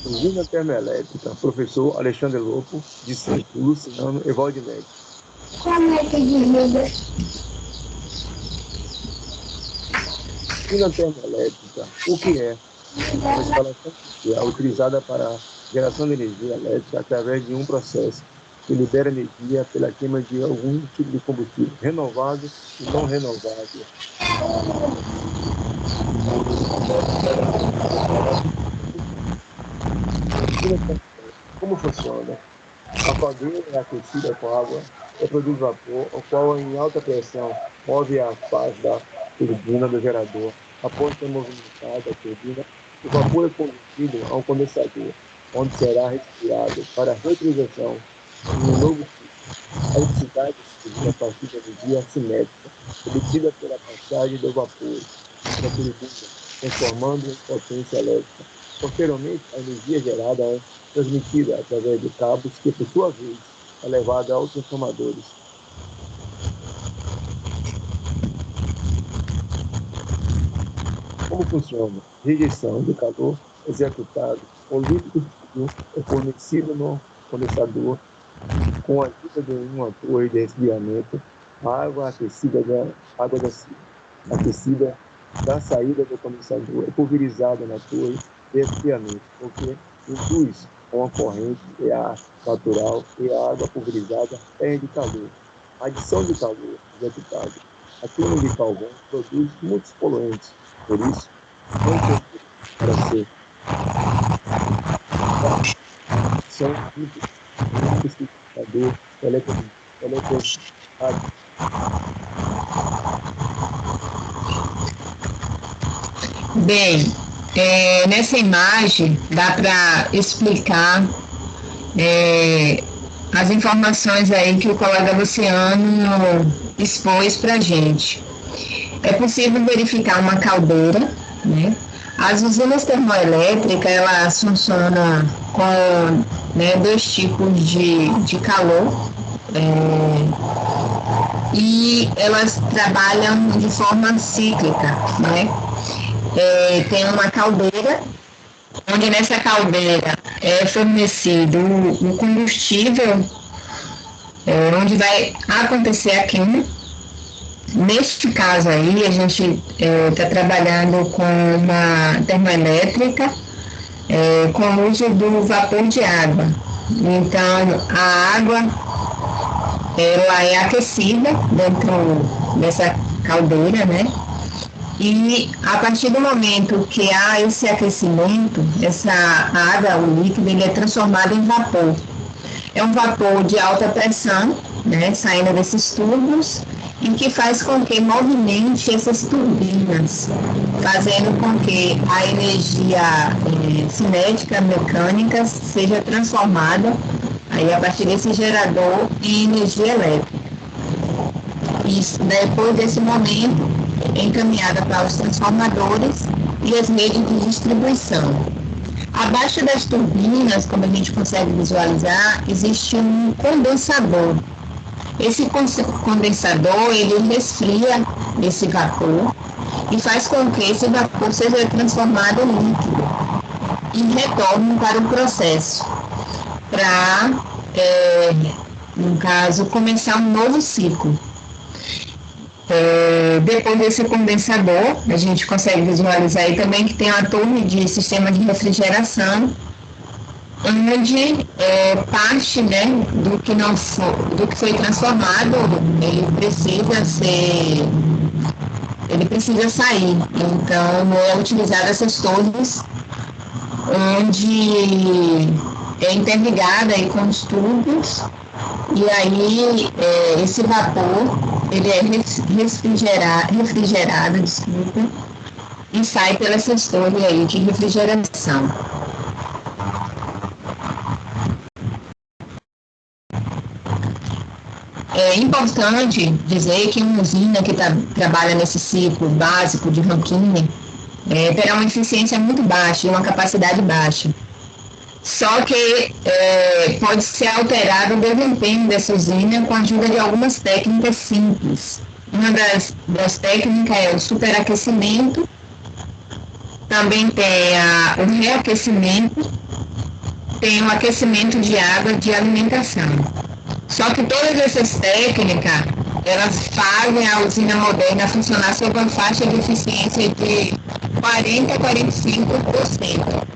Usina termoelétrica, professor Alexandre Lopo, discípulo Luciano Evaldo Neto. Como é que desliga? Usina termoelétrica, o que é? É uma instalação industrial utilizada para geração de energia elétrica através de um processo que libera energia pela queima de algum tipo de combustível renovável e não renovável. Como funciona? A caldeira é aquecida com água e produz vapor, o qual, em alta pressão, move a faz da turbina do gerador. Após ter movimentado a turbina, o vapor é conduzido a um condensador, onde será resfriado para reutilização em um novo ciclo. A eletricidade é produzida a partir de energia cinética, obtida pela passagem do vapor da turbina, transformando em potência elétrica. Posteriormente, a energia gerada é transmitida através de cabos que, por sua vez, é levada aos transformadores. Como funciona? Rejeição de calor executado. O líquido frio é fornecido no condensador com a ajuda de uma torre de resfriamento. A água aquecida da saída do condensador é pulverizada na torre de resfriamento, o que induz uma corrente de ar natural e a água pulverizada perde calor. A adição de calor executado a queima de carvão produz muitos poluentes, por isso, não tem para ser são liquidificador, eletricidade. Bem, nessa imagem dá para explicar as informações aí que o colega Luciano expôs para a gente. É possível verificar uma caldeira, né? As usinas termoelétricas, elas funcionam com, né, dois tipos de calor, e elas trabalham de forma cíclica, né? Tem uma caldeira, onde nessa caldeira é fornecido o combustível, onde vai acontecer a queima. Neste caso aí, a gente está trabalhando com uma termoelétrica com o uso do vapor de água. Então, a água ela é aquecida dentro dessa caldeira, né? E a partir do momento que há esse aquecimento, essa água, o líquido, ele é transformado em vapor. É um vapor de alta pressão, né, saindo desses tubos, e que faz com que movimente essas turbinas, fazendo com que a energia cinética, mecânica, seja transformada aí a partir desse gerador em energia elétrica. E depois desse momento, é encaminhada para os transformadores e as redes de distribuição. Abaixo das turbinas, como a gente consegue visualizar, existe um condensador. Esse condensador, ele resfria esse vapor e faz com que esse vapor seja transformado em líquido e retorne para o processo, para, no caso, começar um novo ciclo. Depois desse condensador, a gente consegue visualizar aí também que tem uma torre de sistema de refrigeração, onde parte, né, do que foi transformado, ele precisa sair. Então, é utilizado essas torres, onde é interligada aí com os tubos, e aí esse vapor ele é refrigerado, desculpa, e sai pelas torres aí de refrigeração. É importante dizer que uma usina que trabalha nesse ciclo básico de Rankine terá uma eficiência muito baixa e uma capacidade baixa. Só que pode ser alterado o desempenho dessa usina com a ajuda de algumas técnicas simples. Uma das técnicas é o superaquecimento, Também tem o reaquecimento, tem o aquecimento de água de alimentação. Só que todas essas técnicas, elas fazem a usina moderna funcionar sob uma faixa de eficiência de 40% a 45%.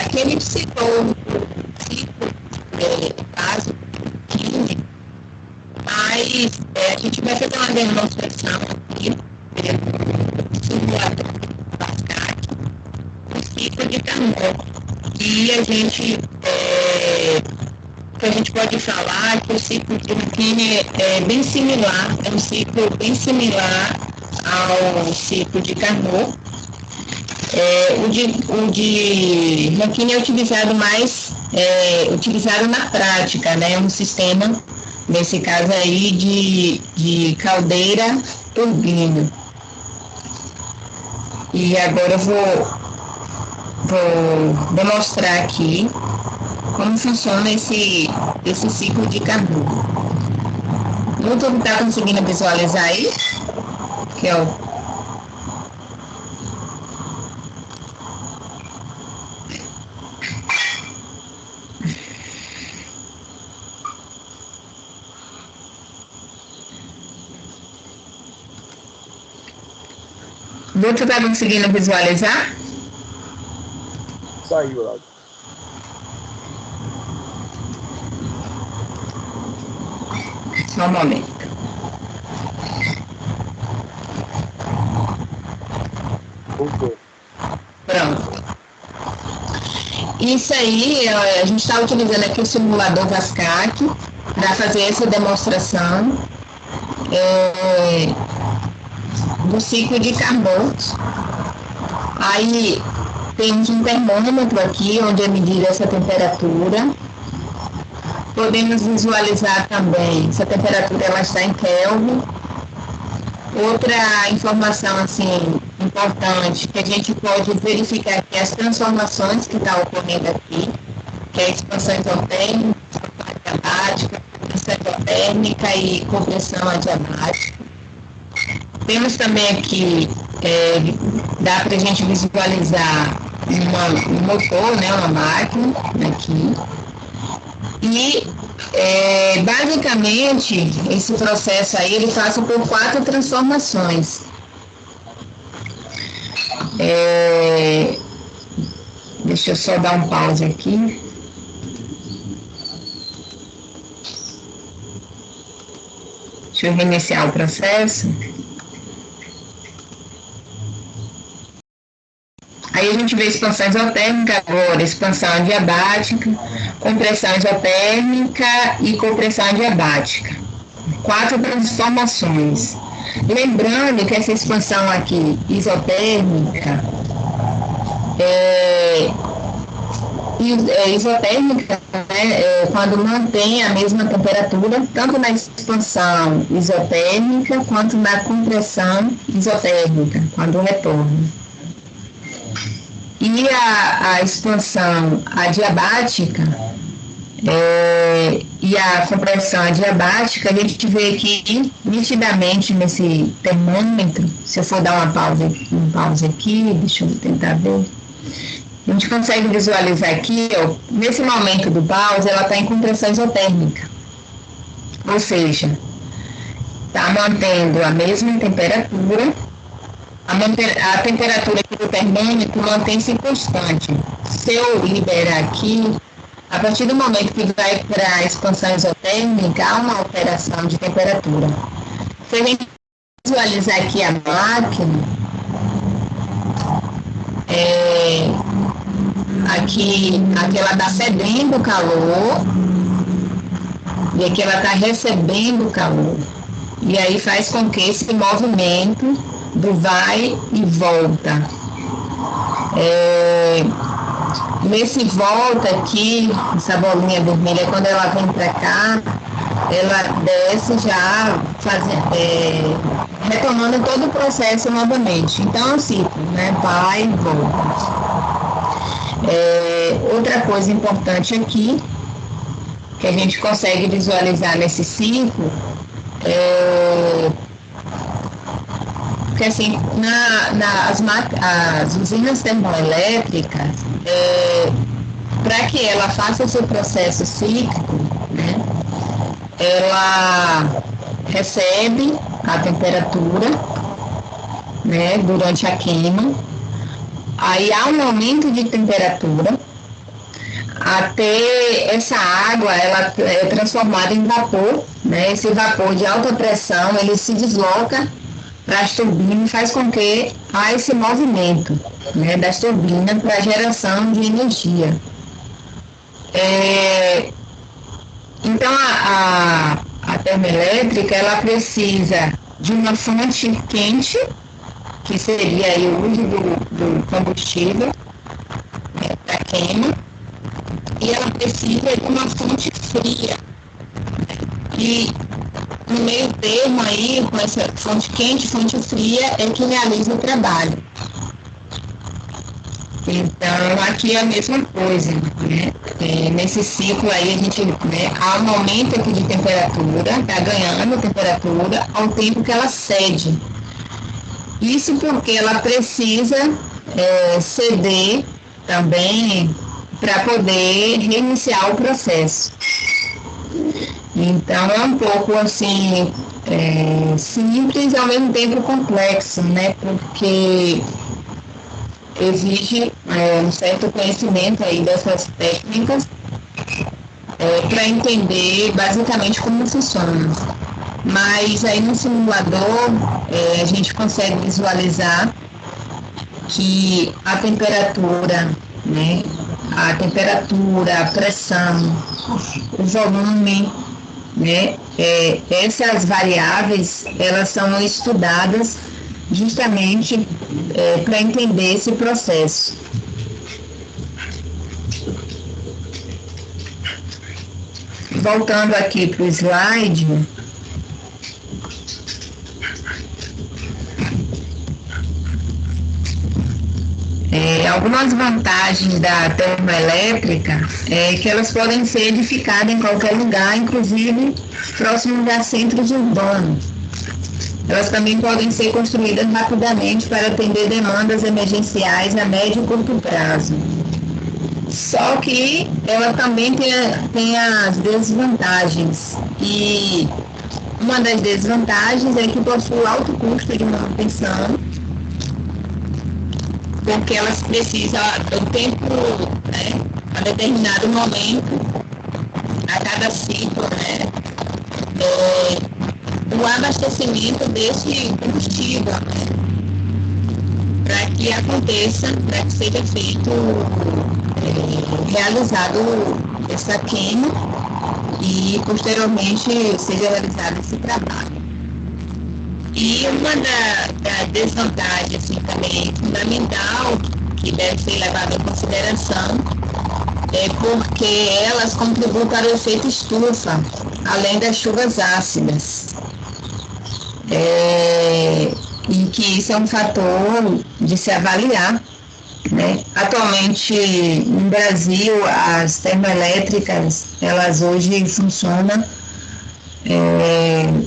Aqui a gente citou o ciclo básico químico, mas a gente vai fazer uma demonstração aqui pelo simulador Pascal, o ciclo de Carnot. E a gente pode falar que o ciclo de Rankine é bem similar, é um ciclo bem similar ao ciclo de Carnot. O de Rankine é utilizado mais, utilizado na prática, né? Um sistema, nesse caso aí, de caldeira turbina. E agora eu vou demonstrar aqui como funciona esse ciclo de Carnot. O YouTube está conseguindo visualizar aí? Aqui, ó. O YouTube está conseguindo visualizar? Saiu lá. Só um momento. Voltou. Pronto. Isso aí, a gente está utilizando aqui o simulador VASCAC para fazer essa demonstração do ciclo de Carnot. Aí temos um termômetro aqui, onde é medida essa temperatura. Podemos visualizar também, essa temperatura ela está em Kelvin. Outra informação assim, importante, que a gente pode verificar aqui as transformações que estão ocorrendo aqui, que é a expansão isotérmica, adiabática, compressão isotérmica e compressão adiabática. Temos também aqui, dá para a gente visualizar um motor, né, uma máquina aqui. E, basicamente, esse processo aí, ele passa por 4 transformações. Deixa eu só dar um pause aqui. Deixa eu reiniciar o processo. Aí a gente vê expansão isotérmica agora, expansão adiabática, compressão isotérmica e compressão adiabática. 4 transformações. Lembrando que essa expansão aqui isotérmica isotérmica, né, quando mantém a mesma temperatura, tanto na expansão isotérmica quanto na compressão isotérmica, quando retorna. E a expansão adiabática e a compressão adiabática, a gente vê aqui nitidamente nesse termômetro. Se eu for dar uma pausa aqui, deixa eu tentar ver. A gente consegue visualizar aqui, ó, nesse momento do pause, ela está em compressão isotérmica. Ou seja, está mantendo a mesma temperatura. A temperatura aqui do termômetro mantém-se constante. Se eu liberar aqui, a partir do momento que vai para a expansão isotérmica, há uma alteração de temperatura. Se a gente visualizar aqui a máquina, aqui ela está cedendo calor e aqui ela está recebendo calor. E aí faz com que esse movimento do vai e volta. Nesse volta aqui, essa bolinha vermelha, quando ela vem para cá, ela desce já retomando todo o processo novamente. Então é um ciclo, né? Vai e volta. Outra coisa importante aqui, que a gente consegue visualizar nesse ciclo, porque assim, as usinas termoelétricas, para que ela faça o seu processo cíclico, né, ela recebe a temperatura, né, durante a queima, aí há um aumento de temperatura, até essa água ela é transformada em vapor, né? Esse vapor de alta pressão ele se desloca para as turbinas e faz com que há esse movimento, né, das turbinas para a geração de energia. Então a termoelétrica ela precisa de uma fonte quente, que seria aí o uso do combustível, né, para queima, e ela precisa de uma fonte fria. E no meio termo aí, com essa fonte quente, fonte fria, é que realiza o trabalho. Então, aqui é a mesma coisa, né? Nesse ciclo aí, a gente, né, há um aumento aqui de temperatura, está ganhando temperatura ao tempo que ela cede. Isso porque ela precisa ceder também para poder reiniciar o processo. Então, é um pouco assim, simples e ao mesmo tempo complexo, né? Porque exige um certo conhecimento aí dessas técnicas para entender basicamente como funciona. Mas aí no simulador a gente consegue visualizar que a temperatura, né, a pressão, o volume, né, essas variáveis elas são estudadas justamente para entender esse processo. Voltando aqui para o slide, algumas vantagens da termoelétrica é que elas podem ser edificadas em qualquer lugar, inclusive próximo a centros urbanos. Elas também podem ser construídas rapidamente para atender demandas emergenciais a médio e curto prazo. Só que ela também tem as desvantagens. E uma das desvantagens é que possui alto custo de manutenção, porque elas precisam do tempo, né, a determinado momento, a cada ciclo, né, o abastecimento desse combustível, né, para que aconteça, para que seja feito, realizado essa queima e posteriormente seja realizado esse trabalho. E uma da desvantagem assim, também fundamental, que deve ser levada em consideração, é porque elas contribuem para o efeito estufa, além das chuvas ácidas. E que isso é um fator de se avaliar, né? Atualmente, no Brasil, as termoelétricas, elas hoje funcionam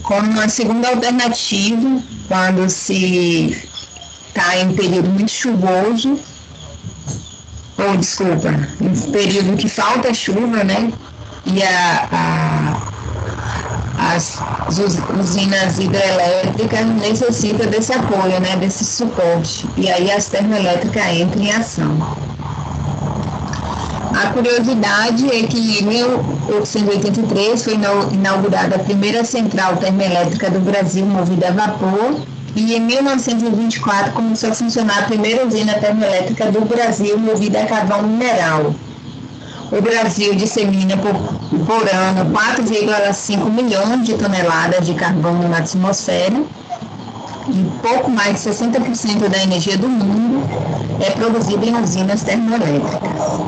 como uma segunda alternativa quando se está em período muito chuvoso, em período que falta chuva, né? E as usinas hidrelétricas necessitam desse apoio, né? Desse suporte. E aí as termoelétricas entram em ação. A curiosidade é que em 1883 foi inaugurada a primeira central termoelétrica do Brasil movida a vapor e em 1924 começou a funcionar a primeira usina termoelétrica do Brasil movida a carvão mineral. O Brasil dissemina por ano 4,5 milhões de toneladas de carbono na atmosfera e pouco mais de 60% da energia do mundo é produzida em usinas termoelétricas.